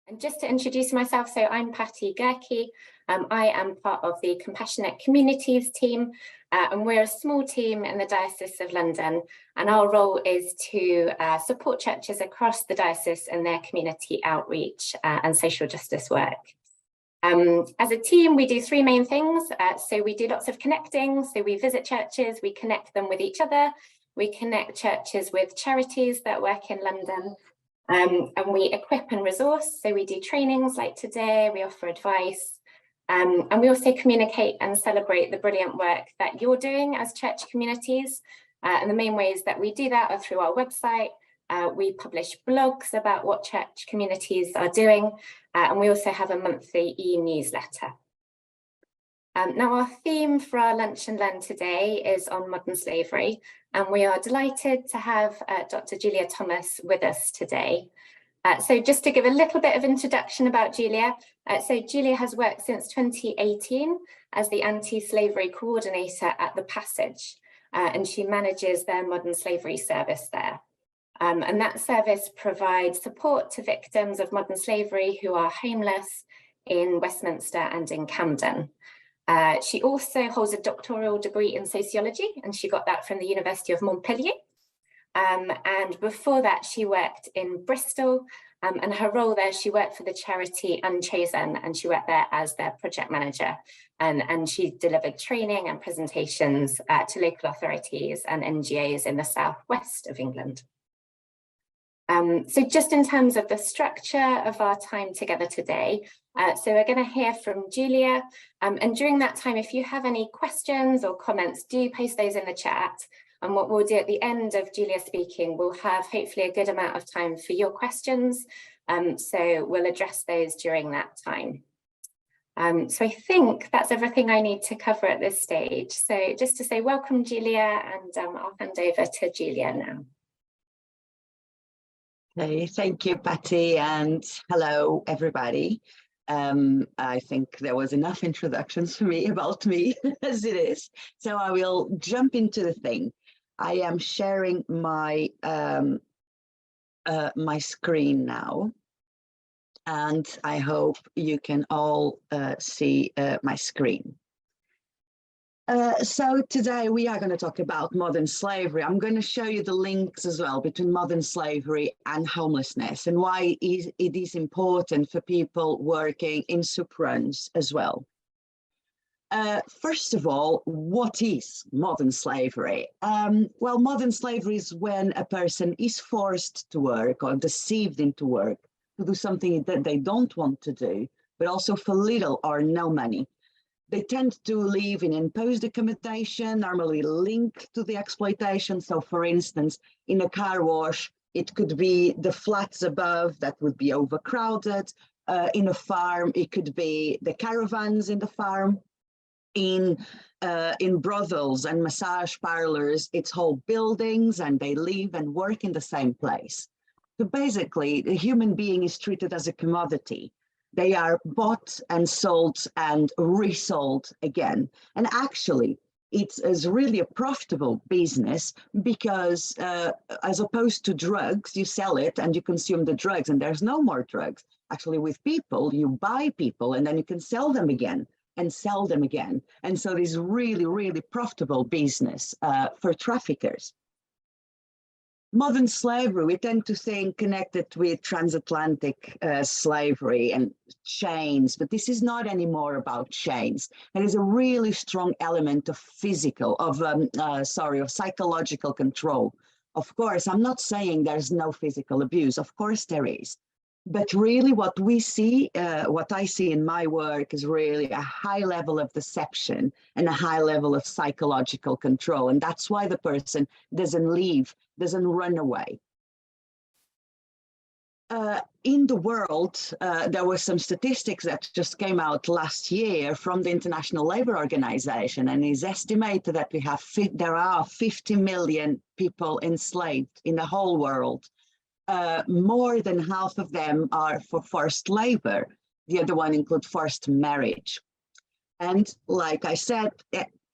And just to introduce myself, so I'm Patty Gerke. I am part of the Compassionate Communities team, and we're a small team in the Diocese of London. And our role is to support churches across the diocese in their community outreach and social justice work. As a team, we do three main things. So we do lots of connecting. So we visit churches, we connect them with each other. We connect churches with charities that work in London. And we equip and resource. So we do trainings like today, we offer advice. And we also communicate and celebrate the brilliant work that you're doing as church communities. And the main ways that we do that are through our website. We publish blogs about what church communities are doing. And we also have a monthly e-newsletter. Now our theme for our Lunch and Learn today is on modern slavery. And we are delighted to have Dr. Julia Thomas with us today. So just to give a little bit of introduction about Julia. So Julia has worked since 2018 as the anti-slavery coordinator at The Passage, and she manages their modern slavery service there. And that service provides support to victims of modern slavery who are homeless in Westminster and in Camden. She also holds a doctoral degree in sociology, and she got that from the University of Montpellier. And before that, she worked in Bristol, and her role there, she worked for the charity Unchosen, and she worked there as their project manager. And she delivered training and presentations to local authorities and NGOs in the southwest of England. So just in terms of the structure of our time together today, so we're going to hear from Julia, and during that time, if you have any questions or comments, do post those in the chat. And what we'll do at the end of Julia speaking, we'll have hopefully a good amount of time for your questions. So we'll address those during that time. So I think that's everything I need to cover at this stage. So just to say welcome, Julia, and I'll hand over to Julia now. Hey, thank you, Patty, and hello, everybody. I think there was enough introductions for me about me as it is, so I will jump into the thing. I am sharing my my screen now, and I hope you can all see my screen. So today we are going to talk about modern slavery. I'm going to show you the links as well between modern slavery and homelessness, and why it is important for people working in soup runs as well. First of all, what is modern slavery? Well, modern slavery is when a person is forced to work or deceived into work to do something that they don't want to do, but also for little or no money. They tend to live in imposed accommodation, normally linked to the exploitation. So for instance, in a car wash, it could be the flats above that would be overcrowded. In a farm, it could be the caravans in the farm. In brothels and massage parlors, it's whole buildings, and they live and work in the same place. So basically, the human being is treated as a commodity. They are bought and sold and resold again. And actually, it's really a profitable business because as opposed to drugs, you sell it and you consume the drugs and there's no more drugs. Actually, with people, you buy people and then you can sell them again and sell them again. And so it is really, really profitable business for traffickers. Modern slavery, we tend to think connected with transatlantic slavery and chains, but this is not anymore about chains. There is a really strong element of psychological control. Of course, I'm not saying there's no physical abuse. Of course there is. But really what we see, what I see in my work is really a high level of deception and a high level of psychological control. And that's why the person doesn't leave, doesn't run away. In the world, there were some statistics that just came out last year from the International Labour Organization, and it's estimated that there are 50 million people enslaved in the whole world. More than half of them are for forced labor. The other one includes forced marriage. And like I said,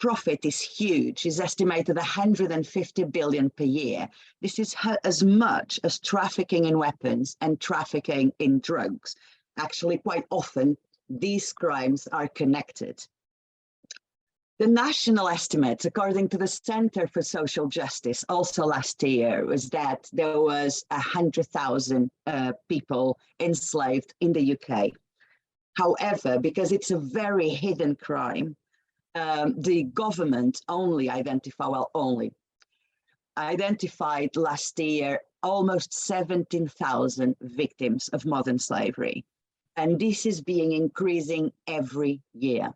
profit is huge. It's estimated 150 billion per year. This is as much as trafficking in weapons and trafficking in drugs. Actually, quite often, these crimes are connected. The national estimates, according to the Center for Social Justice, also last year, was that there was 100,000 people enslaved in the UK. However, because it's a very hidden crime, the government only identified last year almost 17,000 victims of modern slavery. And this is being increasing every year.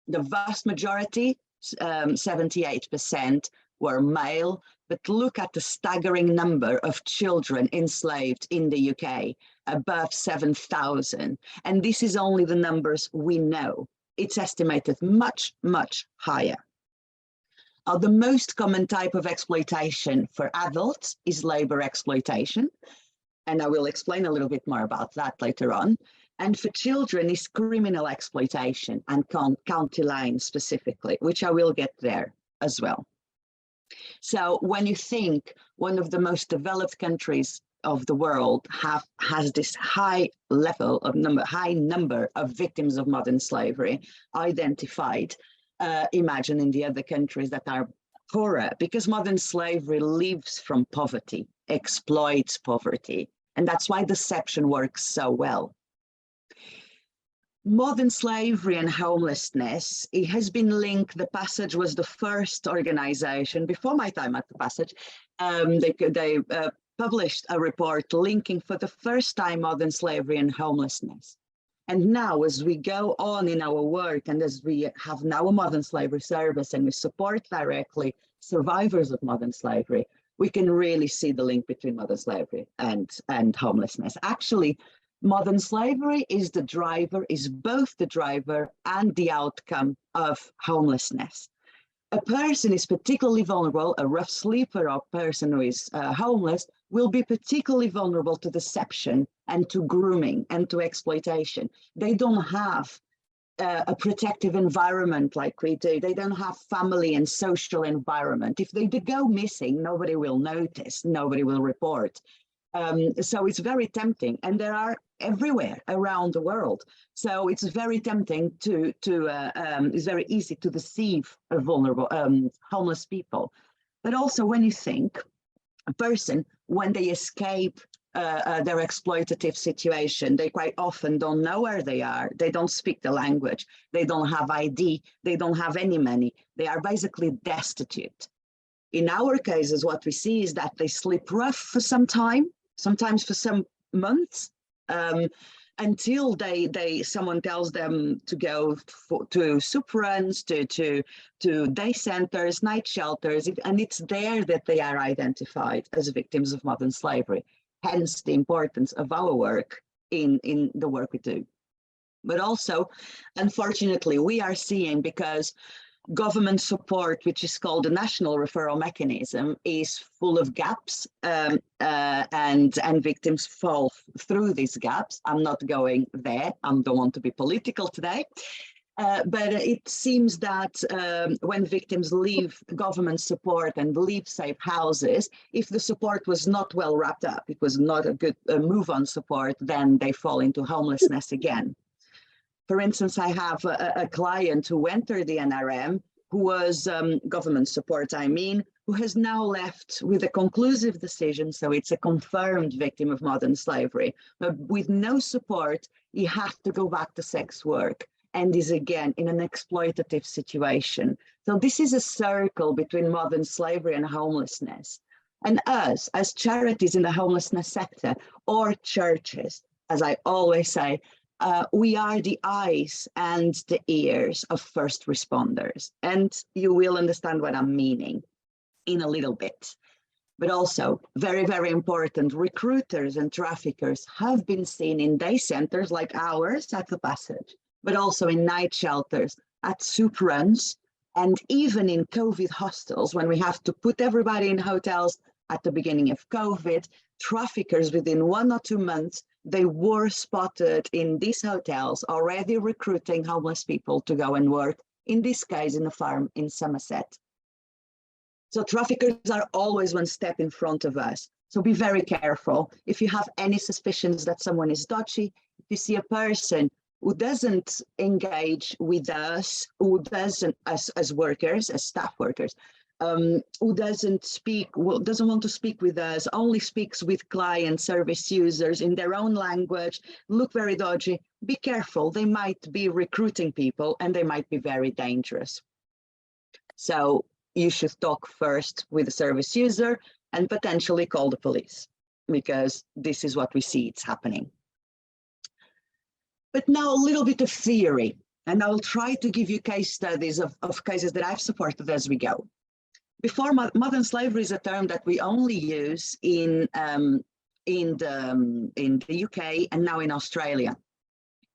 The vast majority, 78%, were male, but look at the staggering number of children enslaved in the UK, above 7,000. And this is only the numbers we know. It's estimated much, much higher. The most common type of exploitation for adults is labor exploitation. And I will explain a little bit more about that later on. And for children is criminal exploitation and county lines specifically, which I will get there as well. So when you think one of the most developed countries of the world has this high number of victims of modern slavery identified, imagine in the other countries that are poorer, because modern slavery lives from poverty, exploits poverty, and that's why deception works so well. Modern slavery and homelessness, it has been linked. The Passage was the first organization, before my time at the Passage, they published a report linking for the first time modern slavery and homelessness. And now, as we go on in our work, and as we have now a modern slavery service and we support directly survivors of modern slavery, we can really see the link between modern slavery and homelessness. Actually, modern slavery is both the driver and the outcome of homelessness. A person is particularly vulnerable, a rough sleeper or person who is homeless will be particularly vulnerable to deception and to grooming and to exploitation. They don't have a protective environment like we do. They don't have family and social environment. If they go missing, nobody will notice, nobody will report. So it's very tempting, and there are everywhere around the world. So it's very tempting it's very easy to deceive vulnerable homeless people. But also when you think a person, when they escape their exploitative situation, they quite often don't know where they are. They don't speak the language. They don't have ID. They don't have any money. They are basically destitute. In our cases, what we see is that they sleep rough for some time, sometimes for some months, until someone tells them to go to soup runs, to day centers, night shelters, and it's there that they are identified as victims of modern slavery. Hence the importance of our work in the work we do. But also, unfortunately, we are seeing, because government support, which is called the National Referral Mechanism, is full of gaps, and victims fall through these gaps. I'm not going there. I don't want to be political today. But it seems that when victims leave government support and leave safe houses, if the support was not well wrapped up, it was not a good move on support, then they fall into homelessness again. For instance, I have a client who entered the NRM, who was government support, who has now left with a conclusive decision. So it's a confirmed victim of modern slavery. But with no support, he has to go back to sex work and is again in an exploitative situation. So this is a circle between modern slavery and homelessness. And us, as charities in the homelessness sector, or churches, as I always say, we are the eyes and the ears of first responders. And you will understand what I'm meaning in a little bit. But also, very, very important, recruiters and traffickers have been seen in day centers like ours at the Passage, but also in night shelters, at soup runs, and even in COVID hostels, when we have to put everybody in hotels at the beginning of COVID. Traffickers, within 1 or 2 months, they were spotted in these hotels already recruiting homeless people to go and work, in this case in a farm in Somerset. So traffickers are always one step in front of us. So be very careful. If you have any suspicions that someone is dodgy, if you see a person who doesn't engage with us, who doesn't, as workers, as staff workers, who doesn't speak, doesn't want to speak with us, only speaks with client service users in their own language, look very dodgy, be careful. They might be recruiting people and they might be very dangerous. So you should talk first with the service user and potentially call the police, because this is what we see, it's happening. But now a little bit of theory, and I'll try to give you case studies of cases that I've supported as we go. Before, modern slavery is a term that we only use in the UK and now in Australia.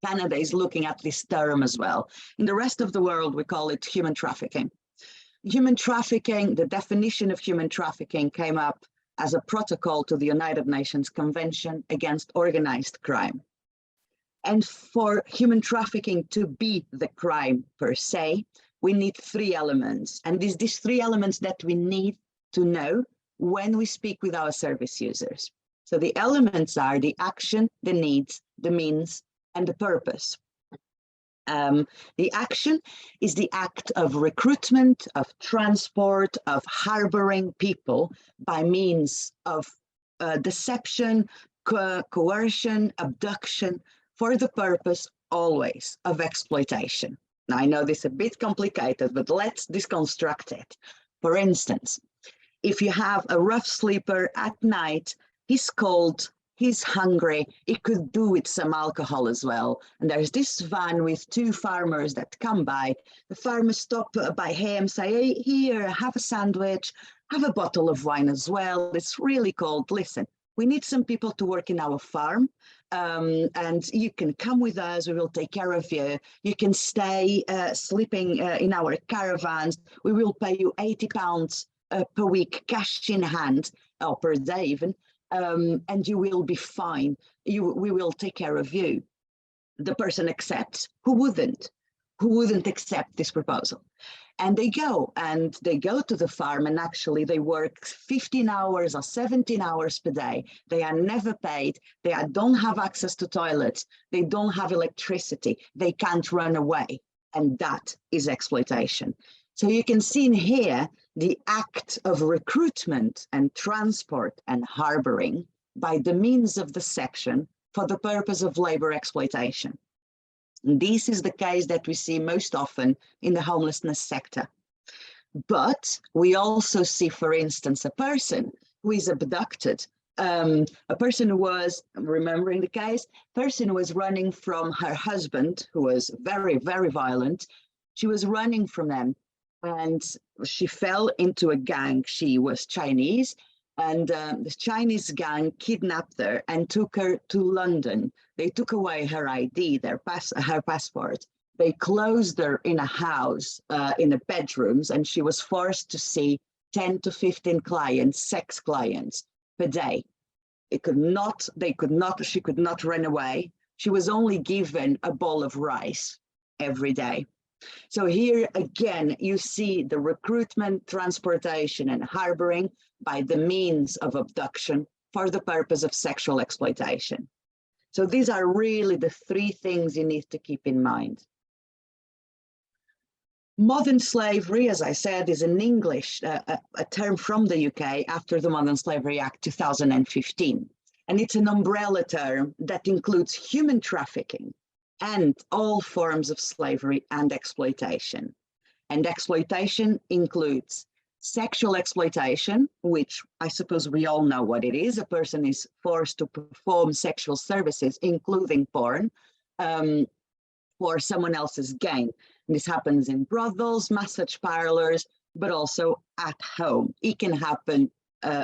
Canada is looking at this term as well. In the rest of the world, we call it human trafficking. Human trafficking, the definition of human trafficking came up as a protocol to the United Nations Convention Against Organized Crime. And for human trafficking to be the crime per se, we need three elements. And these three elements that we need to know when we speak with our service users. So the elements are the action, the needs, the means, and the purpose. The action is the act of recruitment, of transport, of harboring people by means of deception, coercion, abduction, for the purpose always of exploitation. Now, I know this is a bit complicated, but let's deconstruct it. For instance, if you have a rough sleeper at night, he's cold, he's hungry, he could do with some alcohol as well. And there's this van with two farmers that come by. The farmers stop by him, say, hey, here, have a sandwich, have a bottle of wine as well. It's really cold. Listen, we need some people to work in our farm. And you can come with us, we will take care of you. You can stay sleeping in our caravans. We will pay you £80 per week, cash in hand, or per day even, and you will be fine. We will take care of you. The person accepts. Who wouldn't? Who wouldn't accept this proposal? And they go to the farm, and actually they work 15 hours or 17 hours per day. They are never paid. They don't have access to toilets. They don't have electricity. They can't run away. And that is exploitation. So you can see in here the act of recruitment and transport and harboring by the means of deception for the purpose of labor exploitation. This is the case that we see most often in the homelessness sector. But we also see, for instance, a person who is abducted, a person who was, remembering the case, person who was running from her husband, who was very, very violent. She was running from them and she fell into a gang. She was Chinese. And the Chinese gang kidnapped her and took her to London. They took away her ID, her passport. They closed her in a house, in the bedrooms, and she was forced to see 10 to 15 clients, sex clients, per day. She could not run away. She was only given a bowl of rice every day. So here again, you see the recruitment, transportation, and harboring by the means of abduction for the purpose of sexual exploitation. So these are really the three things you need to keep in mind. Modern slavery, as I said, is an English, a term from the UK after the Modern Slavery Act 2015. And it's an umbrella term that includes human trafficking and all forms of slavery and exploitation. And exploitation includes sexual exploitation, which I suppose we all know what it is. A person is forced to perform sexual services, including porn, for someone else's gain. And this happens in brothels, massage parlors, but also at home. It can happen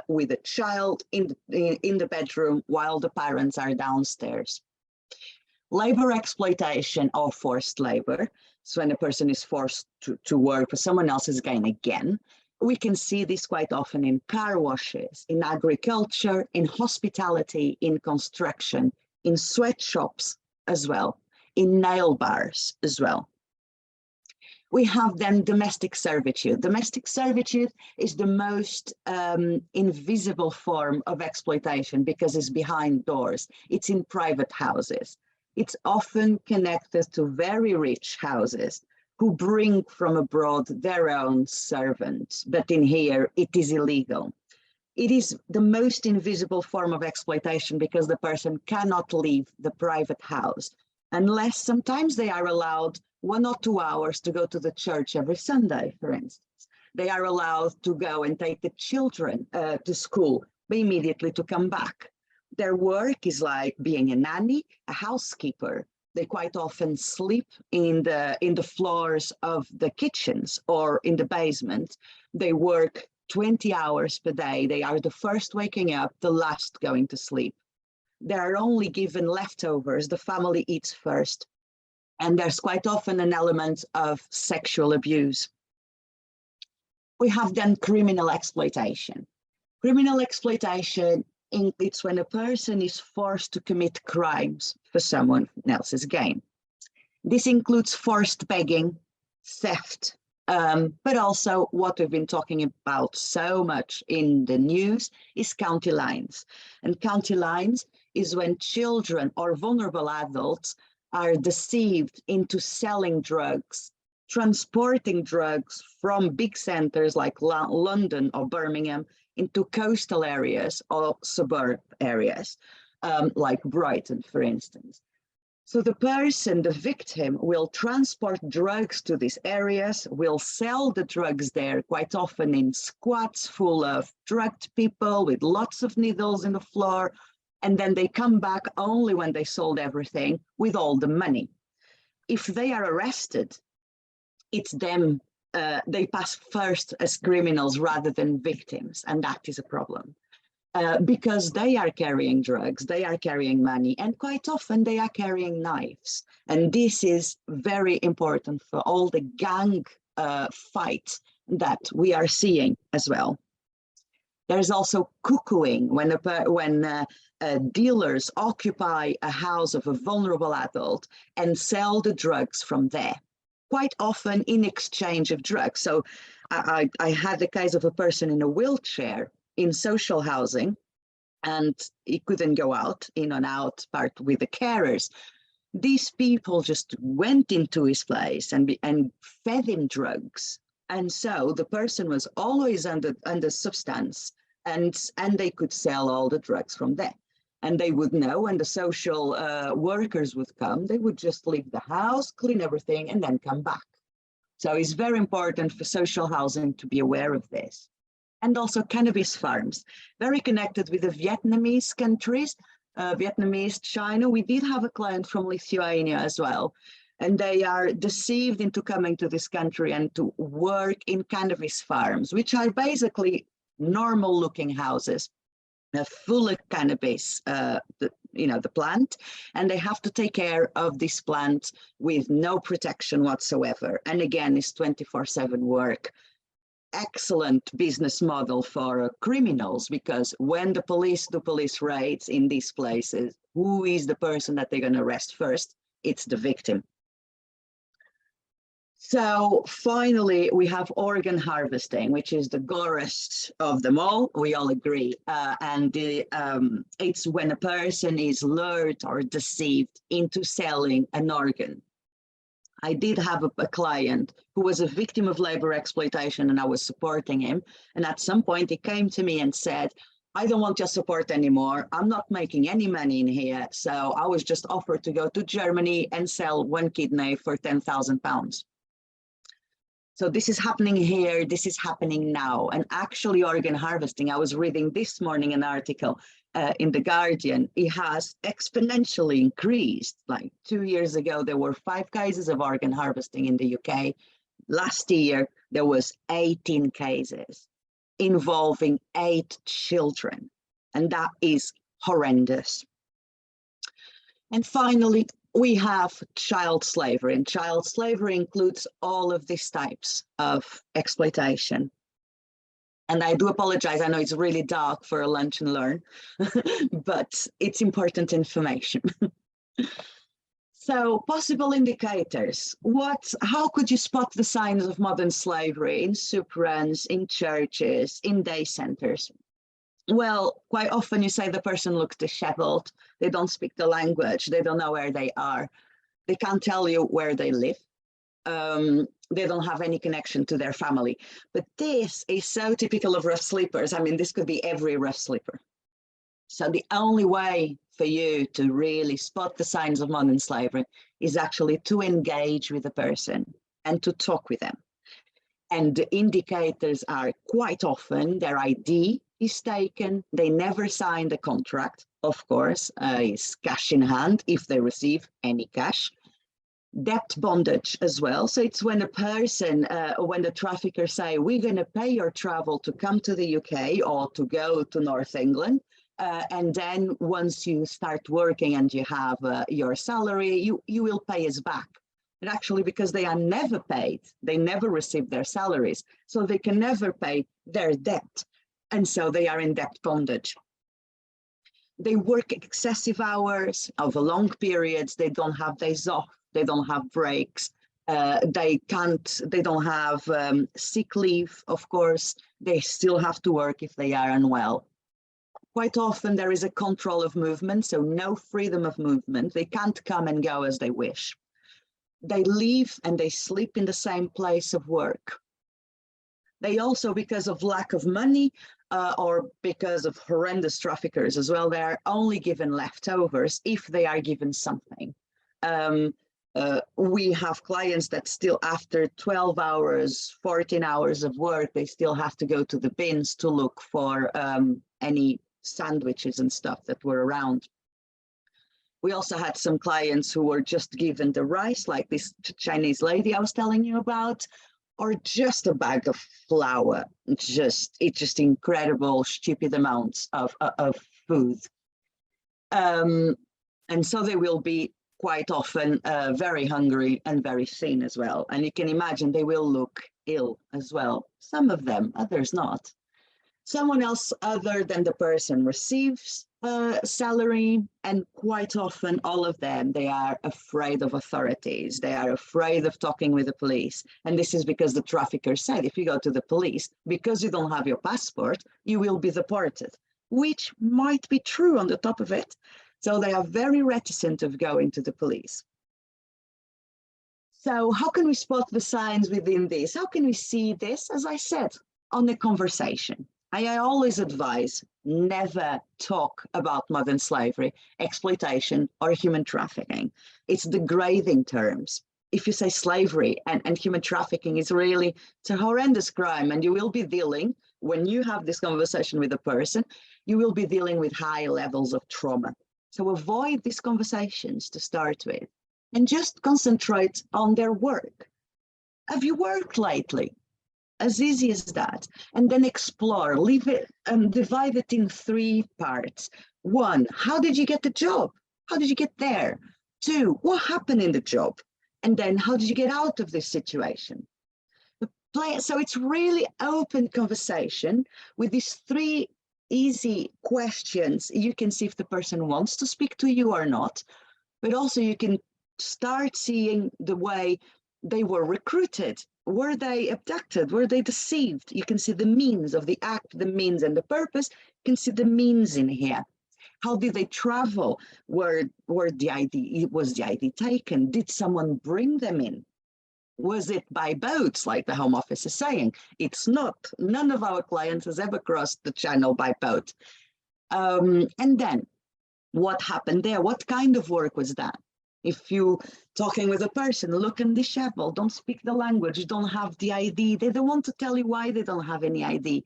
with a child in the bedroom while the parents are downstairs. Labor exploitation or forced labor, so when a person is forced to work for someone else's gain again, we can see this quite often in car washes, in agriculture, in hospitality, in construction, in sweatshops as well, in nail bars as well. We have then domestic servitude. Domestic servitude is the most invisible form of exploitation because it's behind doors. It's in private houses. It's often connected to very rich houses who bring from abroad their own servants, but in here it is illegal. It is the most invisible form of exploitation because the person cannot leave the private house unless sometimes they are allowed 1 or 2 hours to go to the church every Sunday, for instance. They are allowed to go and take the children to school, but immediately to come back. Their work is like being a nanny, a housekeeper. They quite often sleep in the floors of the kitchens or in the basement. They work 20 hours per day. They are the first waking up, the last going to sleep. They are only given leftovers. The family eats first. And there's quite often an element of sexual abuse. We have then criminal exploitation. Criminal exploitation includes when a person is forced to commit crimes for someone else's gain. This includes forced begging, theft, but also what we've been talking about so much in the news is county lines. And county lines is when children or vulnerable adults are deceived into selling drugs, transporting drugs from big centers like London or Birmingham into coastal areas or suburb areas, like Brighton, for instance. So the person, the victim, will transport drugs to these areas, will sell the drugs there, quite often in squats full of drugged people with lots of needles in the floor, and then they come back only when they sold everything with all the money. If they are arrested, it's them, they pass first as criminals rather than victims, and that is a problem. Because they are carrying drugs, they are carrying money, and quite often they are carrying knives. And this is very important for all the gang fight that we are seeing as well. There's also cuckooing, when dealers occupy a house of a vulnerable adult and sell the drugs from there, quite often in exchange of drugs. So I had the case of a person in a wheelchair in social housing, and he couldn't go out, in and out, part with the carers. These people just went into his place and fed him drugs. And so the person was always under substance, and they could sell all the drugs from there. And they would know when the social workers would come, they would just leave the house, clean everything, and then come back. So it's very important for social housing to be aware of this. And also cannabis farms, very connected with the Vietnamese countries, Vietnamese, China. We did have a client from Lithuania as well, and they are deceived into coming to this country and to work in cannabis farms, which are basically normal looking houses, full of cannabis, the plant, and they have to take care of this plant with no protection whatsoever. And again, it's 24/7 work. Excellent business model for criminals, because when the police do police raids in these places, who is the person that they're going to arrest first? It's the victim. So finally, we have organ harvesting, which is the gorest of them all. We all agree. It's when a person is lured or deceived into selling an organ. I did have a client who was a victim of labor exploitation, and I was supporting him. And at some point he came to me and said, I don't want your support anymore. I'm not making any money in here. So I was just offered to go to Germany and sell 1 kidney for £10,000. So this is happening here, this is happening now. And actually organ harvesting, I was reading this morning an article in The Guardian, it has exponentially increased. Like 2 years ago, there were 5 cases of organ harvesting in the UK. Last year, there was 18 cases involving 8 children. And that is horrendous. And finally, we have child slavery, and child slavery includes all of these types of exploitation. And I do apologize, I know it's really dark for a lunch and learn, but it's important information. So possible indicators. How could you spot the signs of modern slavery in soup runs, in churches, in day centers? Well, quite often you say the person looks disheveled, they don't speak the language, they don't know where they are, they can't tell you where they live, they don't have any connection to their family. But this is so typical of rough sleepers. I mean, this could be every rough sleeper. So the only way for you to really spot the signs of modern slavery is actually to engage with the person and to talk with them. And the indicators are quite often their ID is taken. They never sign the contract, of course, is cash in hand if they receive any cash. Debt bondage as well. So it's when a person, when the traffickers say, we're going to pay your travel to come to the UK or to go to North England. And then once you start working and you have your salary, you will pay us back. But actually, because they are never paid, they never receive their salaries, so they can never pay their debt. And so they are in debt bondage. They work excessive hours over long periods. They don't have days off. They don't have breaks. They don't have sick leave, of course. They still have to work if they are unwell. Quite often there is a control of movement, so no freedom of movement. They can't come and go as they wish. They live and they sleep in the same place of work. They also, because of lack of money or because of horrendous traffickers as well, they are only given leftovers if they are given something. We have clients that still, after 12 hours, 14 hours of work, they still have to go to the bins to look for any sandwiches and stuff that were around. We also had some clients who were just given the rice, like this Chinese lady I was telling you about, or just a bag of flour. It's just incredible, stupid amounts of food. And so they will be quite often very hungry and very thin as well. And you can imagine they will look ill as well. Some of them, others not. Someone else other than the person receives salary, and quite often all of them, they are afraid of authorities. They are afraid of talking with the police. And this is because the trafficker said, if you go to the police, because you don't have your passport, you will be deported, which might be true on the top of it. So they are very reticent of going to the police. So how can we spot the signs within this? How can we see this? As I said, on the conversation. I always advise never talk about modern slavery, exploitation, or human trafficking. It's degrading terms. If you say slavery and human trafficking, it's a horrendous crime, and you will be dealing, when you have this conversation with a person, you will be dealing with high levels of trauma. So avoid these conversations to start with, and just concentrate on their work. Have you worked lately? As easy as that. And then explore, divide it in 3 parts. 1, how did you get the job? How did you get there? 2, what happened in the job? And then how did you get out of this situation? So it's really open conversation with these 3 easy questions. You can see if the person wants to speak to you or not, but also you can start seeing the way they were recruited. Were they abducted? Were they deceived? You can see the means of the act, the means and the purpose. You can see the means in here. How did they travel? Was the ID taken? Did someone bring them in? Was it by boats, like the Home Office is saying? It's not. None of our clients has ever crossed the channel by boat. And then what happened there? What kind of work was that? If you talking with a person, looking disheveled, don't speak the language, don't have the ID, they don't want to tell you why they don't have any ID.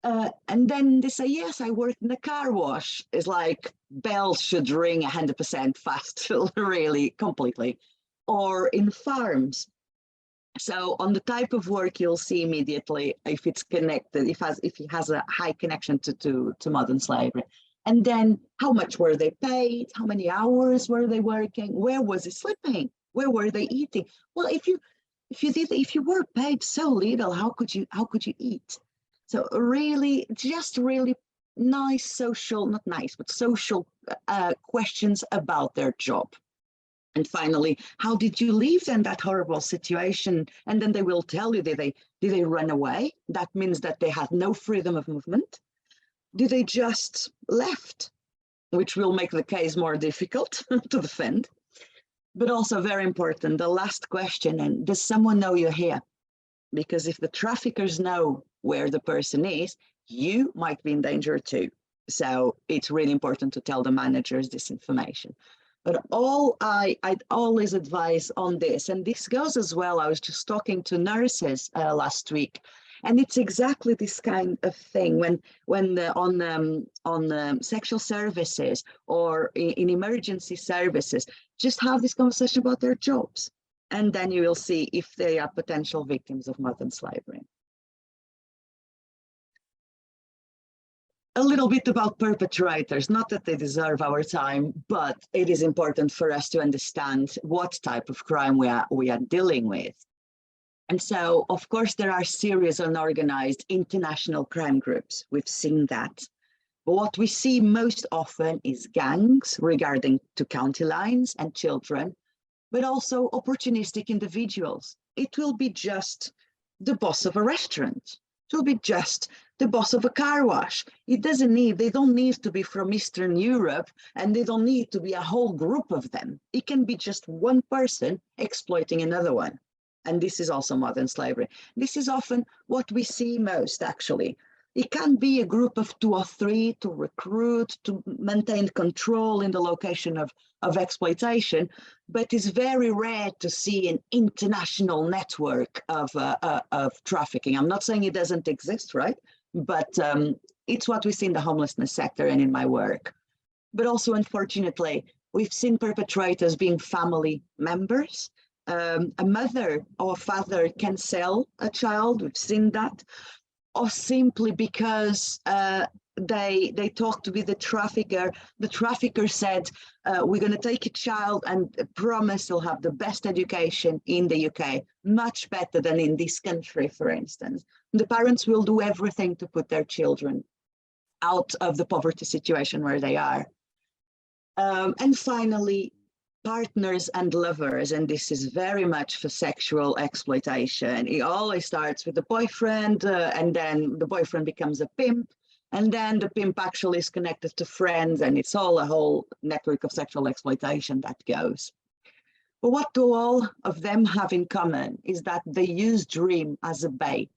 And then they say, yes, I worked in a car wash. It's like bells should ring 100% fast, really, completely. Or in farms. So on the type of work, you'll see immediately if it's connected, if it has a high connection to modern slavery. And then how much were they paid? How many hours were they working? Where was it sleeping? Where were they eating? Well, if you were paid so little, how could you eat? So really, just really nice social, not nice, but social questions about their job. And finally, how did you leave then that horrible situation? And then they will tell you, did they run away? That means that they had no freedom of movement. Did they just left? Which will make the case more difficult to defend. But also very important, the last question, and does someone know you're here? Because if the traffickers know where the person is, you might be in danger too. So it's really important to tell the managers this information. But I'd always advise on this, and this goes as well. I was just talking to nurses last week, and it's exactly this kind of thing when on sexual services or in emergency services, just have this conversation about their jobs, and then you will see if they are potential victims of modern slavery. A little bit about perpetrators, not that they deserve our time, but it is important for us to understand what type of crime we are dealing with. And so, of course, there are serious unorganized international crime groups. We've seen that. But what we see most often is gangs regarding to county lines and children, but also opportunistic individuals. It will be just the boss of a restaurant. It will be just the boss of a car wash. They don't need to be from Eastern Europe, and they don't need to be a whole group of them. It can be just one person exploiting another one. And this is also modern slavery. This is often what we see most, actually. It can be a group of 2 or 3 to recruit, to maintain control in the location of exploitation, but it's very rare to see an international network of trafficking. I'm not saying it doesn't exist, right? But it's what we see in the homelessness sector and in my work. But also, unfortunately, we've seen perpetrators being family members. A mother or a father can sell a child, we've seen that, or simply because they talked with the trafficker. The trafficker said, we're going to take a child and promise he'll have the best education in the UK, much better than in this country, for instance. The parents will do everything to put their children out of the poverty situation where they are. And finally, partners and lovers, and this is very much for sexual exploitation. It always starts with the boyfriend, and then the boyfriend becomes a pimp, and then the pimp actually is connected to friends, and it's all a whole network of sexual exploitation that goes. But what do all of them have in common is that they use dream as a bait.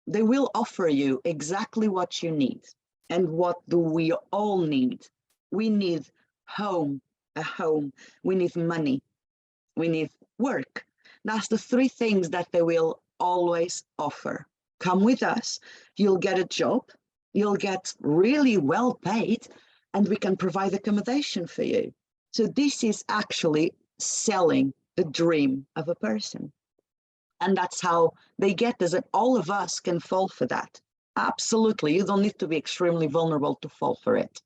They will offer you exactly what you need. And what do we all need? We need a home, we need money, we need work. That's the 3 things that they will always offer. Come with us, you'll get a job, you'll get really well paid, and we can provide accommodation for you. So this is actually selling the dream of a person. And that's how they get us, and all of us can fall for that. Absolutely, you don't need to be extremely vulnerable to fall for it.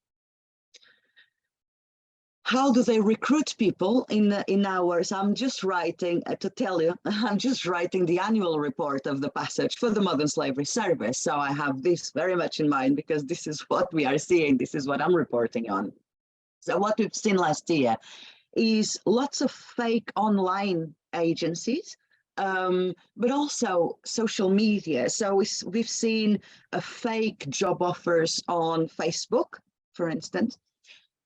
How do they recruit people in ours? I'm just writing, to tell you, I'm just writing the annual report of the passage for the Modern Slavery Service. So I have this very much in mind because this is what we are seeing. This is what I'm reporting on. So what we've seen last year is lots of fake online agencies, but also social media. So we've seen fake job offers on Facebook, for instance,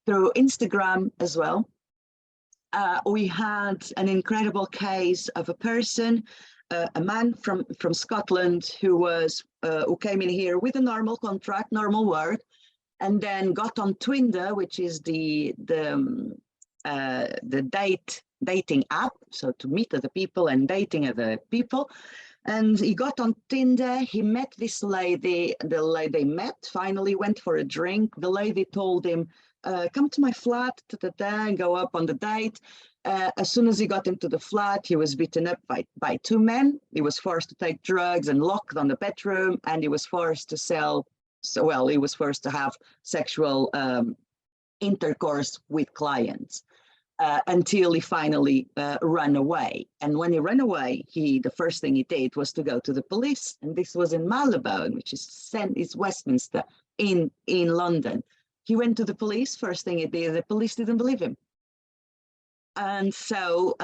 through Instagram as well. We had an incredible case of a person, a man from Scotland who came in here with a normal contract, normal work, and then got on Tinder, which is the dating app, so to meet other people and dating other people. And he got on Tinder, he met this lady, the lady they met, finally went for a drink. The lady told him, come to my flat, and go up on the date. As soon as he got into the flat, he was beaten up by 2 men. He was forced to take drugs and locked on the bedroom, and he was forced to he was forced to have sexual intercourse with clients until he finally ran away. And when he ran away, the first thing he did was to go to the police. And this was in Marylebone, which is Westminster in London. He went to the police, first thing he did, the police didn't believe him. And so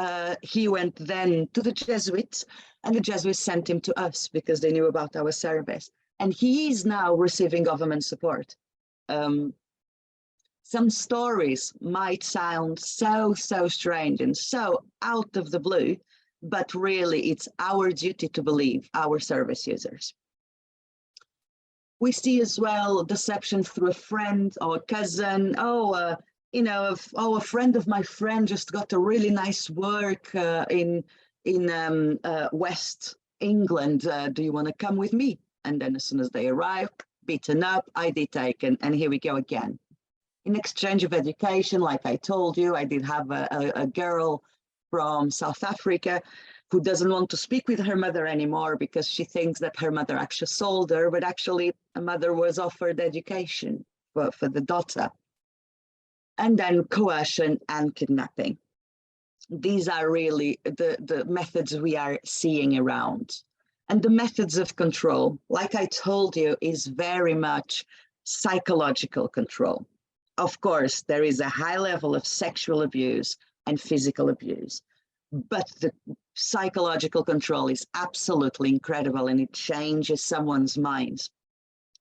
he went then to the Jesuits, and the Jesuits sent him to us because they knew about our service. And he is now receiving government support. Some stories might sound so strange and so out of the blue, but really it's our duty to believe our service users. We see as well deception through a friend or a cousin. You know, a friend of my friend just got a really nice work in West England. Do you want to come with me? And then as soon as they arrive, beaten up, ID taken, and here we go again. In exchange of education, like I told you, I did have a girl from South Africa who doesn't want to speak with her mother anymore because she thinks that her mother actually sold her, but actually a mother was offered education for the daughter. And then coercion and kidnapping. These are really the methods we are seeing around. And the methods of control, like I told you, is very much psychological control. Of course, there is a high level of sexual abuse and physical abuse, but the psychological control is absolutely incredible, and it changes someone's minds.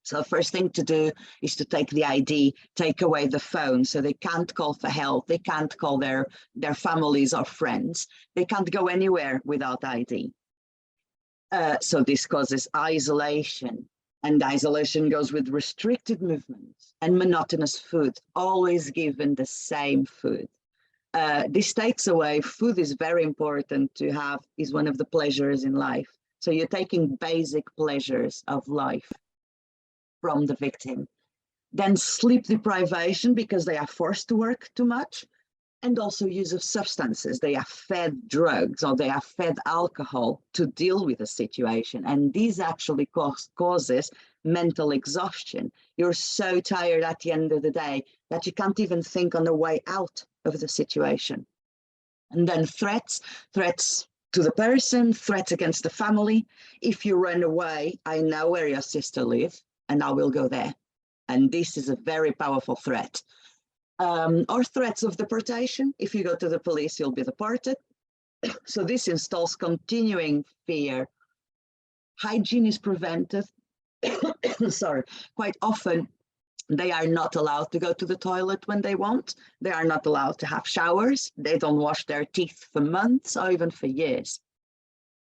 So the first thing to do is to take the ID, take away the phone, so they can't call for help, they can't call their families or friends, they can't go anywhere without ID. So this causes isolation, and isolation goes with restricted movements and monotonous food, always given the same food. This takes away, food is very important to have, is one of the pleasures in life. So you're taking basic pleasures of life from the victim. Then sleep deprivation, because they are forced to work too much, and also use of substances. They are fed drugs or they are fed alcohol to deal with the situation. And this actually causes mental exhaustion. You're so tired at the end of the day that you can't even think on the way out of the situation. And then threats to the person, threats against the family. If you run away, I know where your sister lives and I will go there. And this is a very powerful threat. Or threats of deportation. If you go to the police, you'll be deported. So this installs continuing fear. Hygiene is prevented. Sorry, quite often they are not allowed to go to the toilet when they want. They are not allowed to have showers. They don't wash their teeth for months or even for years.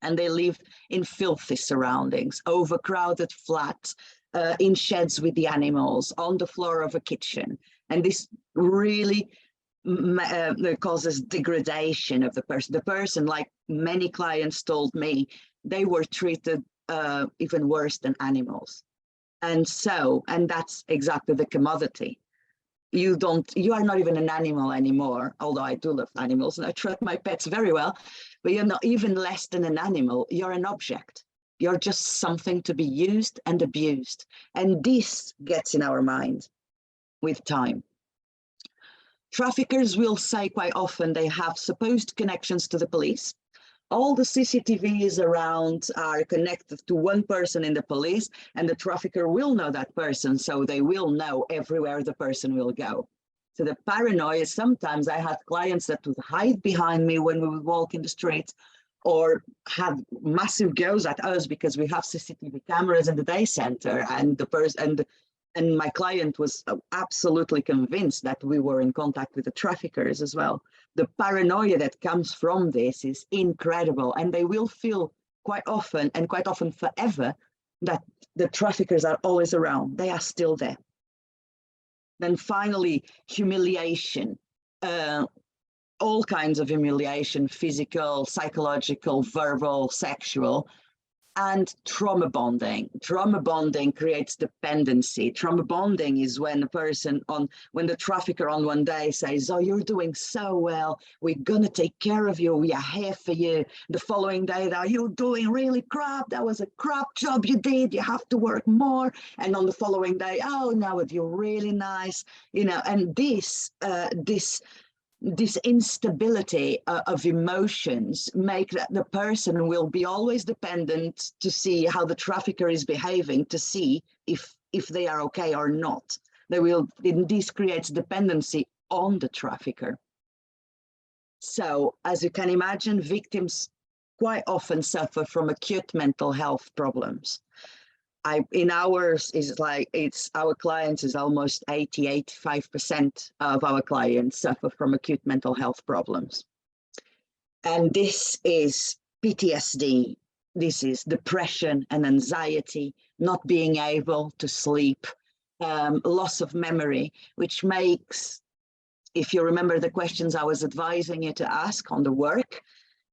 And they live in filthy surroundings, overcrowded flats, in sheds with the animals, on the floor of a kitchen. And this really causes degradation of the person. The person, like many clients told me, they were treated even worse than animals. And that's exactly the commodity. You are not even an animal anymore, although I do love animals and I treat my pets very well, but you're not even less than an animal, you're an object. You're just something to be used and abused. And this gets in our mind with time. Traffickers will say quite often they have supposed connections to the police. All the CCTVs around are connected to one person in the police, and the trafficker will know that person, so they will know everywhere the person will go. So the paranoia, sometimes I had clients that would hide behind me when we would walk in the street, or had massive goes at us because we have CCTV cameras in the day center, and the person and my client was absolutely convinced that we were in contact with the traffickers as well. The paranoia that comes from this is incredible, and they will feel quite often forever that the traffickers are always around. They are still there. Then finally, humiliation. All kinds of humiliation, physical, psychological, verbal, sexual, and trauma bonding. Trauma bonding creates dependency. Trauma bonding is when when the trafficker on one day says, "Oh, you're doing so well. We're gonna take care of you. We are here for you." The following day, "You're doing really crap. That was a crap job you did. You have to work more." And on the following day, "Oh, no, you're really nice." And this instability of emotions make that the person will be always dependent to see how the trafficker is behaving, to see if they are okay or not. This creates dependency on the trafficker. So as you can imagine, victims quite often suffer from acute mental health problems. In ours is like, our clients is almost 85% of our clients suffer from acute mental health problems. And this is PTSD, this is depression and anxiety, not being able to sleep, loss of memory, which makes, if you remember the questions I was advising you to ask on the work,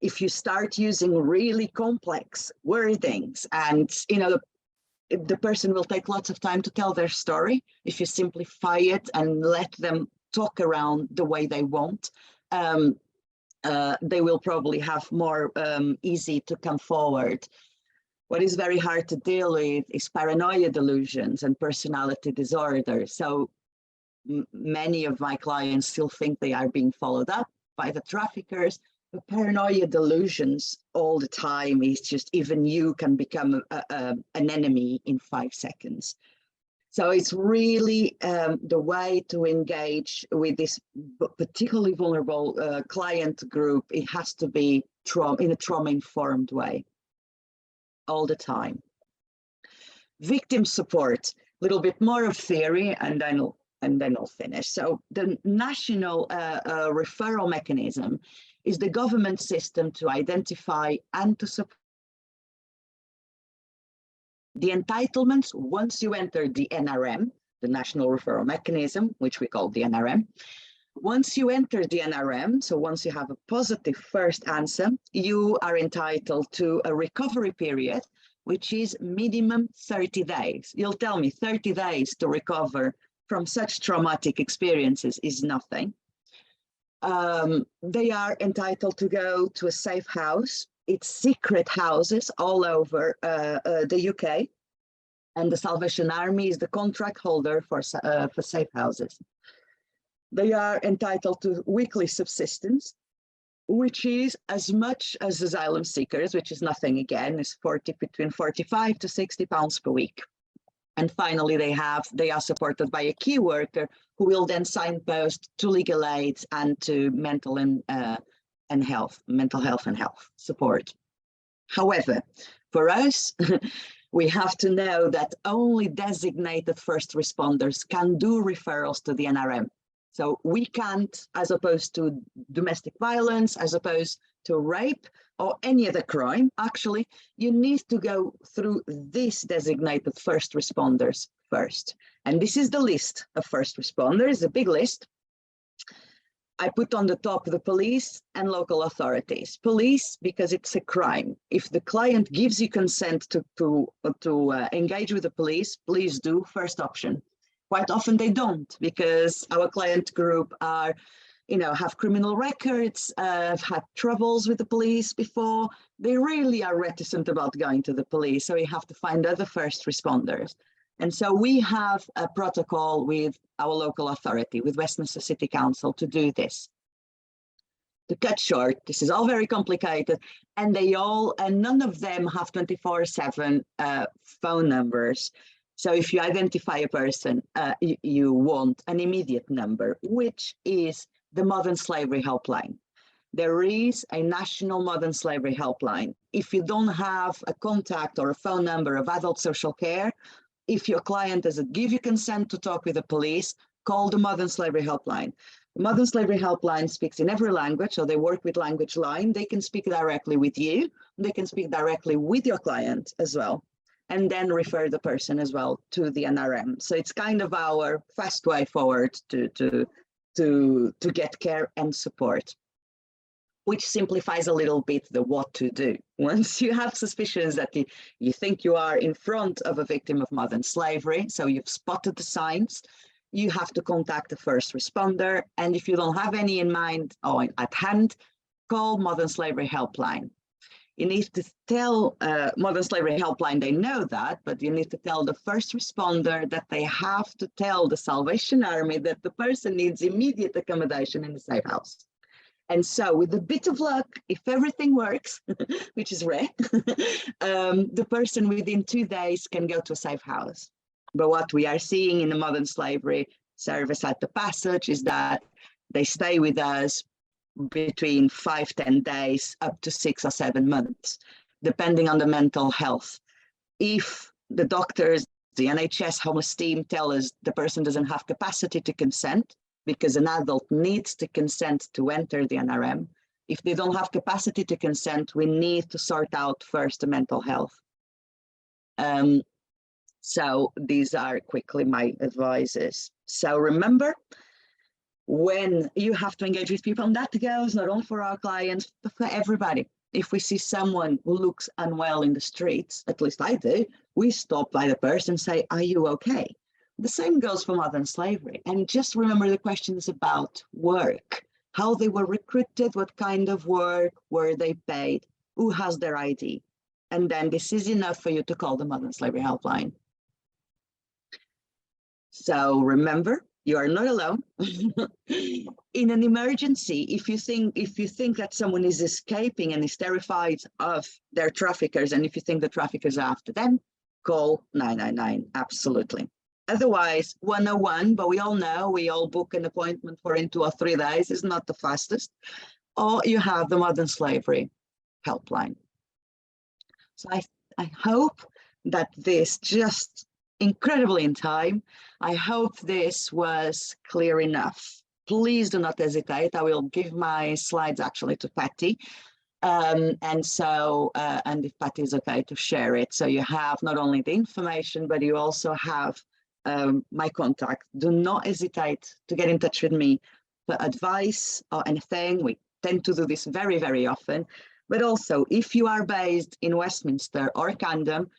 if you start using really complex wordings and, you know, the person will take lots of time to tell their story. If you simplify it and let them talk around the way they want, they will probably have more easy to come forward. What is very hard to deal with is paranoia delusions and personality disorders. So many of my clients still think they are being followed up by the traffickers. The paranoia delusions all the time is just, even you can become an enemy in 5 seconds. So it's really the way to engage with this particularly vulnerable client group. It has to be in a trauma-informed way all the time. Victim support, a little bit more of theory, and then I'll finish. So the national referral mechanism is the government system to identify and to support the entitlements. Once you enter the NRM, the National Referral Mechanism, which we call the NRM, once you enter the NRM, so once you have a positive first answer, you are entitled to a recovery period, which is minimum 30 days. You'll tell me 30 days to recover from such traumatic experiences is nothing. They are entitled to go to a safe house. It's secret houses all over the UK, and the Salvation Army is the contract holder for safe houses. They are entitled to weekly subsistence, which is as much as asylum seekers, which is nothing again, is between 45 to 60 pounds per week. And finally, they are supported by a key worker who will then signpost to legal aid and to mental health and health support. However, for us, we have to know that only designated first responders can do referrals to the NRM. So we can't, as opposed to domestic violence, as opposed to rape or any other crime, actually, you need to go through these designated first responders first. And this is the list of first responders, a big list. I put on the top the police and local authorities. Police, because it's a crime. If the client gives you consent to engage with the police, please do, first option. Quite often they don't, because our client group are, have criminal records, have had troubles with the police before. They really are reticent about going to the police, so we have to find other first responders. And so we have a protocol with our local authority, with Westminster City Council, to do this. To cut short, this is all very complicated, and none of them have 24/7 phone numbers. So if you identify a person, you want an immediate number, which is the Modern Slavery Helpline. There is a national modern slavery helpline. If you don't have a contact or a phone number of adult social care, if your client doesn't give you consent to talk with the police, call the Modern Slavery Helpline. The Modern Slavery Helpline speaks in every language, so they work with Language Line. They can speak directly with you. They can speak directly with your client as well, and then refer the person as well to the NRM. So it's kind of our fast way forward to get care and support, which simplifies a little bit the what to do. Once you have suspicions that you think you are in front of a victim of modern slavery, so you've spotted the signs, you have to contact the first responder. And if you don't have any in mind or at hand, call Modern Slavery Helpline. You need to tell Modern Slavery Helpline, they know that, but you need to tell the first responder that they have to tell the Salvation Army that the person needs immediate accommodation in the safe house. And so with a bit of luck, if everything works, which is rare, the person within 2 days can go to a safe house. But what we are seeing in the modern slavery service at the Passage is that they stay with us between 5-10 days up to 6 or 7 months, depending on the mental health. If the doctors, the NHS homeless team tell us the person doesn't have capacity to consent, because an adult needs to consent to enter the NRM. If they don't have capacity to consent, we need to sort out first the mental health. So these are quickly my advices. So remember, when you have to engage with people, and that goes not only for our clients, but for everybody. If we see someone who looks unwell in the streets, at least I do, we stop by the person and say, are you okay? The same goes for modern slavery. And just remember the questions about work, how they were recruited, what kind of work, were they paid, who has their ID? And then this is enough for you to call the Modern Slavery Helpline. So remember, you are not alone. In an emergency, if you think that someone is escaping and is terrified of their traffickers, and if you think the traffickers are after them, call 999, absolutely. Otherwise, 101, but we all know, we all book an appointment for in 2 or 3 days, is not the fastest. Or you have the Modern Slavery Helpline. So I hope that this just incredibly in time. I hope this was clear enough. Please do not hesitate. I will give my slides actually to Patty. And if Patty is okay to share it. So you have not only the information, but you also have my contact. Do not hesitate to get in touch with me for advice or anything. We tend to do this very, very often. But also, if you are based in Westminster or Camden,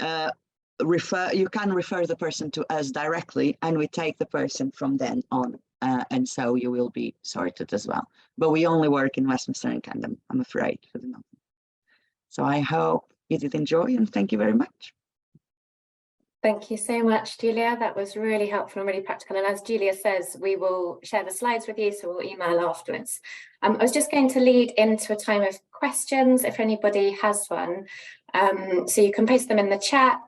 you can refer the person to us directly, and we take the person from then on. And so you will be sorted as well. But we only work in Westminster and Camden, I'm afraid, for the moment. So I hope you did enjoy, and thank you very much. Thank you so much, Julia. That was really helpful and really practical. And as Julia says, we will share the slides with you, so we'll email afterwards. I was just going to lead into a time of questions, if anybody has one. So you can post them in the chat,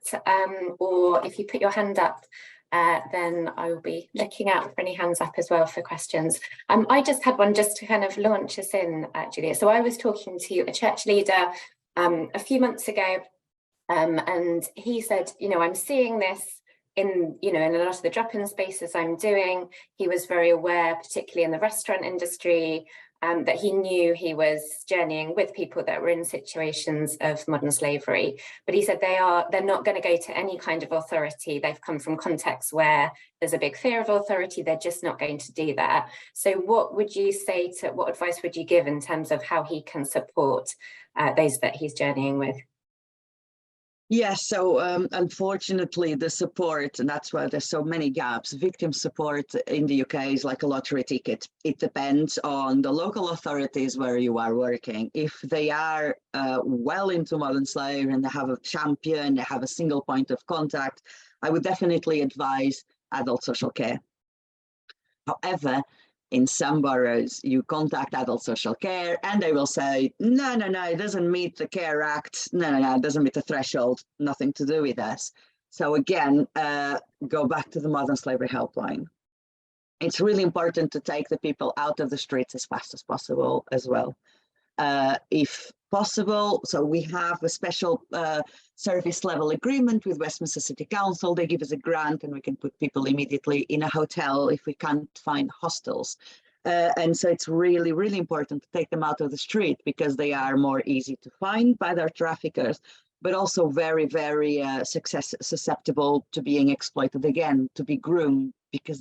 or if you put your hand up, then I will be looking out for any hands up as well for questions. I just had one just to kind of launch us in, Julia. So I was talking to a church leader a few months ago, and he said, I'm seeing this in a lot of the drop-in spaces I'm doing. He was very aware, particularly in the restaurant industry, that he knew he was journeying with people that were in situations of modern slavery. But he said they're not going to go to any kind of authority. They've come from contexts where there's a big fear of authority. They're just not going to do that. So what would you say what advice would you give in terms of how he can support those that he's journeying with? Yes, so unfortunately, the support, and that's why there's so many gaps, victim support in the UK is like a lottery ticket. It depends on the local authorities where you are working. If they are well into modern slavery and they have a champion, they have a single point of contact, I would definitely advise adult social care. However, in some boroughs, you contact adult social care and they will say, no, it doesn't meet the Care Act. No, it doesn't meet the threshold, nothing to do with us. So again, go back to the Modern Slavery Helpline. It's really important to take the people out of the streets as fast as possible as well. If possible, so we have a special service level agreement with Westminster City Council. They give us a grant and we can put people immediately in a hotel if we can't find hostels. And so it's really, really important to take them out of the street because they are more easy to find by their traffickers, but also very, very susceptible to being exploited again, to be groomed, because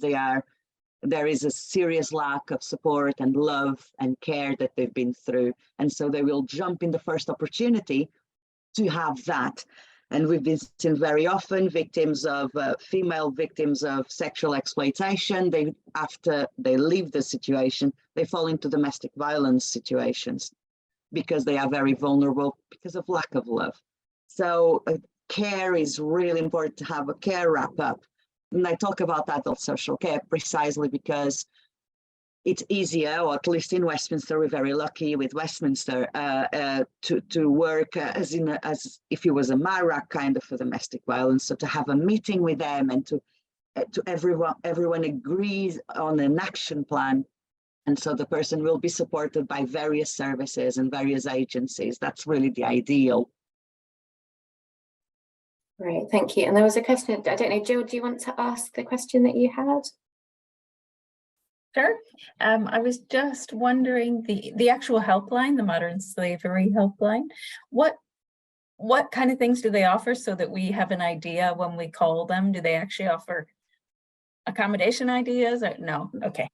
there is a serious lack of support and love and care that they've been through. And so they will jump in the first opportunity to have that. And we've been seeing very often female victims of sexual exploitation. After they leave the situation, they fall into domestic violence situations because they are very vulnerable because of lack of love. So care is really important, to have a care wrap up. And I talk about adult social care precisely because it's easier, or at least in Westminster, we're very lucky with Westminster to work as if it was a MARAC kind of for domestic violence. So to have a meeting with them and to everyone agrees on an action plan And so the person will be supported by various services and various agencies. That's really the ideal. Great, thank you. And there was a question, I don't know, Jill, do you want to ask the question that you had? Sure. I was just wondering, the actual helpline, the modern slavery helpline, what kind of things do they offer so that we have an idea when we call them? Do they actually offer accommodation ideas or no? Okay.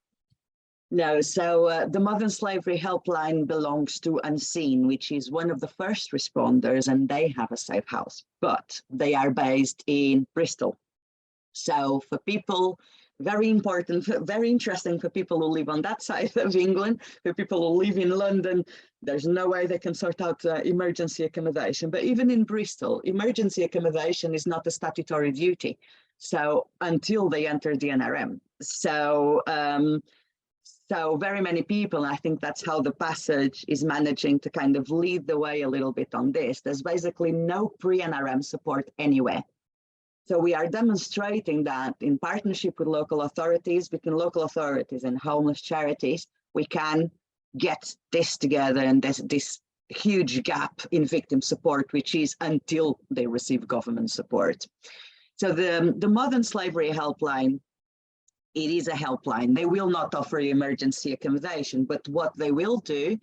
No, so the modern slavery helpline belongs to Unseen, which is one of the first responders, and they have a safe house, but they are based in Bristol. So for people, very important, very interesting for people who live on that side of England. For people who live in London, there's no way they can sort out emergency accommodation. But even in Bristol, emergency accommodation is not a statutory duty. So until they enter the NRM. So very many people, I think that's how the passage is managing to kind of lead the way a little bit on this. There's basically no pre-NRM support anywhere. So we are demonstrating that in partnership with local authorities, between local authorities and homeless charities, we can get this together, and there's this huge gap in victim support, which is until they receive government support. So the modern slavery helpline, it is a helpline. They will not offer emergency accommodation, but what they will do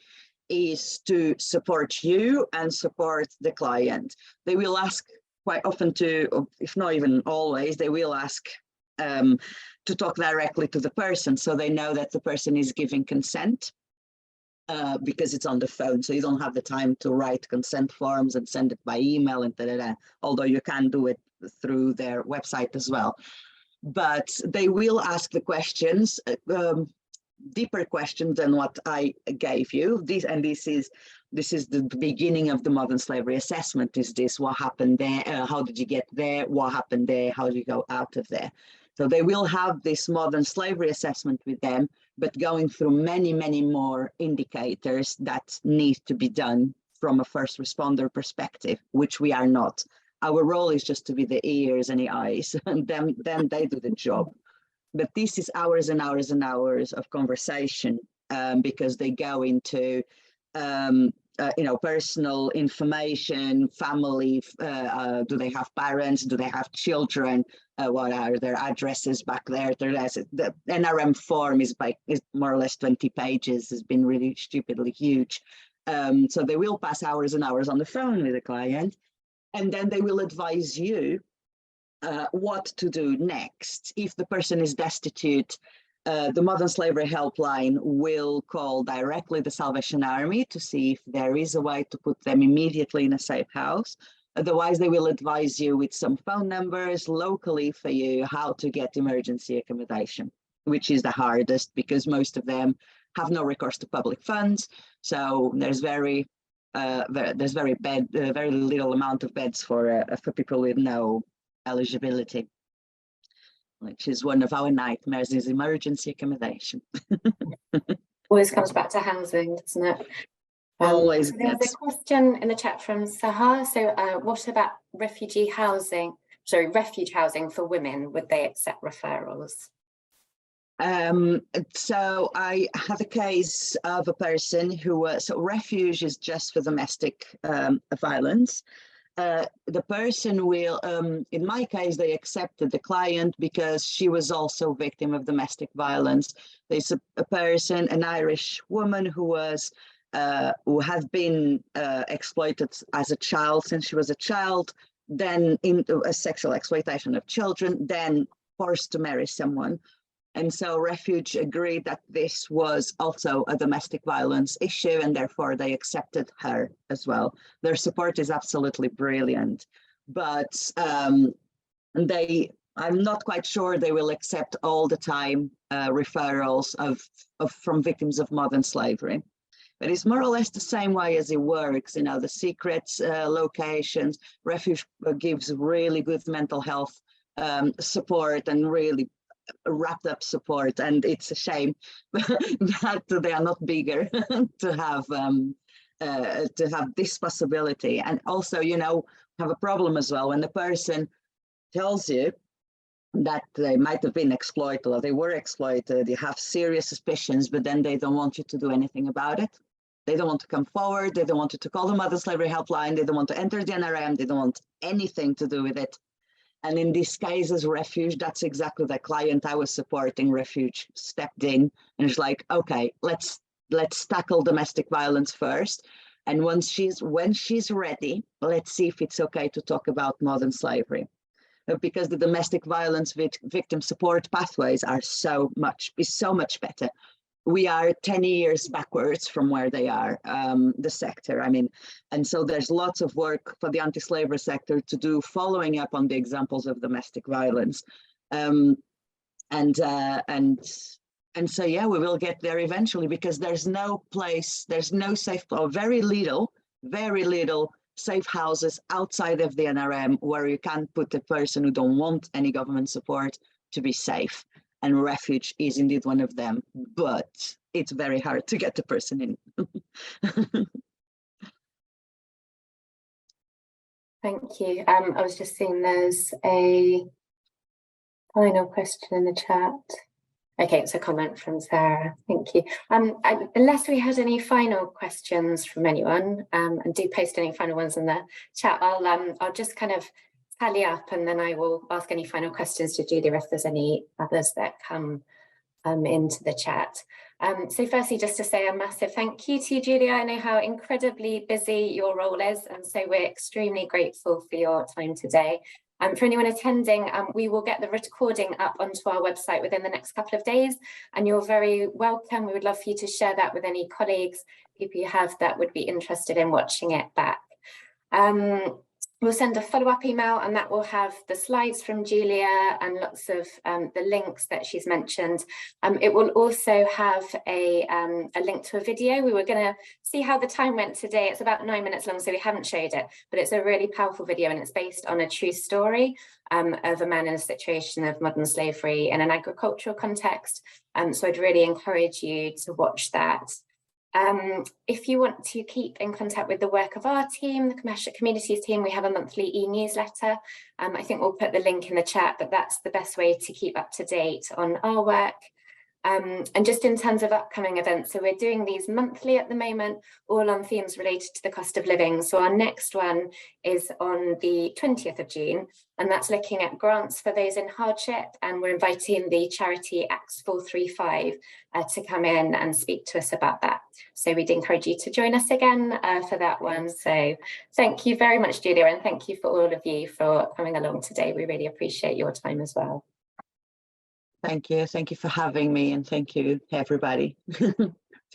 is to support you and support the client. They will ask quite often to, if not even always, they will ask to talk directly to the person so they know that the person is giving consent because it's on the phone. So you don't have the time to write consent forms and send it by email and da-da-da, although you can do it through their website as well. But they will ask the questions, deeper questions than what I gave you. This is the beginning of the modern slavery assessment. Is this what happened there? How did you get there? What happened there? How do you go out of there? So they will have this modern slavery assessment with them, but going through many, many more indicators that need to be done from a first responder perspective, which we are not. Our role is just to be the ears and the eyes, and then they do the job. But this is hours and hours and hours of conversation because they go into personal information, family, do they have parents, do they have children, what are their addresses back there. The NRM form is more or less 20 pages, has been really stupidly huge. So they will pass hours and hours on the phone with the client, and then they will advise you what to do next. If the person is destitute, the modern slavery helpline will call directly the Salvation Army to see if there is a way to put them immediately in a safe house. Otherwise, they will advise you with some phone numbers locally for you how to get emergency accommodation, which is the hardest because most of them have no recourse to public funds. So there's very little amount of beds for people with no eligibility, which is one of our nightmares, is emergency accommodation. Always comes back to housing, doesn't it? Always. There's a question in the chat from Sahar. So what about refuge housing for women? Would they accept referrals? So I have a case of a person who, so refuge is just for domestic violence. The person will, in my case, they accepted the client because she was also victim of domestic violence. There's a person, an Irish woman who had been exploited as a child since she was a child, then into a sexual exploitation of children, then forced to marry someone. And so Refuge agreed that this was also a domestic violence issue, and therefore they accepted her as well. Their support is absolutely brilliant, but I'm not quite sure they will accept all the time referrals from victims of modern slavery. But it's more or less the same way as it works. You know, the secret locations, Refuge gives really good mental health support and really wrapped up support, and it's a shame that they are not bigger to have this possibility. And also, you know, have a problem as well when the person tells you that they might have been exploited or they were exploited, you have serious suspicions, but then they don't want you to do anything about it. They don't want to come forward. They don't want you to call the Modern Slavery Helpline. They don't want to enter the NRM. They don't want anything to do with it. And in these cases, Refuge, that's exactly the client I was supporting. Refuge stepped in and it's like, okay, let's tackle domestic violence first. And when she's ready, let's see if it's okay to talk about modern slavery. Because the domestic violence victim support pathways are so much better. We are 10 years backwards from where they are, the sector. I mean, and so there's lots of work for the anti-slavery sector to do, following up on the examples of domestic violence. And so, yeah, we will get there eventually, because there's no place, there's no safe, or very little safe houses outside of the NRM where you can put a person who don't want any government support to be safe. And Refuge is indeed one of them, but it's very hard to get the person in. Thank you. I was just seeing there's a final question in the chat. Okay, it's a comment from Sarah. Thank you. Unless we had any final questions from anyone, and do post any final ones in the chat, I'll just kind of tally up, and then I will ask any final questions to Julia if there's any others that come into the chat. So firstly, just to say a massive thank you to you, Julia. I know how incredibly busy your role is, and so we're extremely grateful for your time today. For anyone attending, we will get the recording up onto our website within the next couple of days, and you're very welcome. We would love for you to share that with any colleagues, people you have that would be interested in watching it back. We'll send a follow-up email, and that will have the slides from Julia and lots of the links that she's mentioned. It will also have a link to a video. We were going to see how the time went today. It's about 9 minutes long, so we haven't showed it, but it's a really powerful video, and it's based on a true story of a man in a situation of modern slavery in an agricultural context. So I'd really encourage you to watch that. If you want to keep in contact with the work of our team, the Compassionate Communities team, we have a monthly e-newsletter. I think we'll put the link in the chat, but that's the best way to keep up to date on our work. And just in terms of upcoming events, so we're doing these monthly at the moment, all on themes related to the cost of living. So our next one is on the 20th of June, and that's looking at grants for those in hardship. And we're inviting the charity Acts 435 to come in and speak to us about that. So we'd encourage you to join us again for that one. So thank you very much, Julia, and thank you for all of you for coming along today. We really appreciate your time as well. Thank you for having me, and thank you everybody for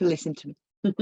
listening to me.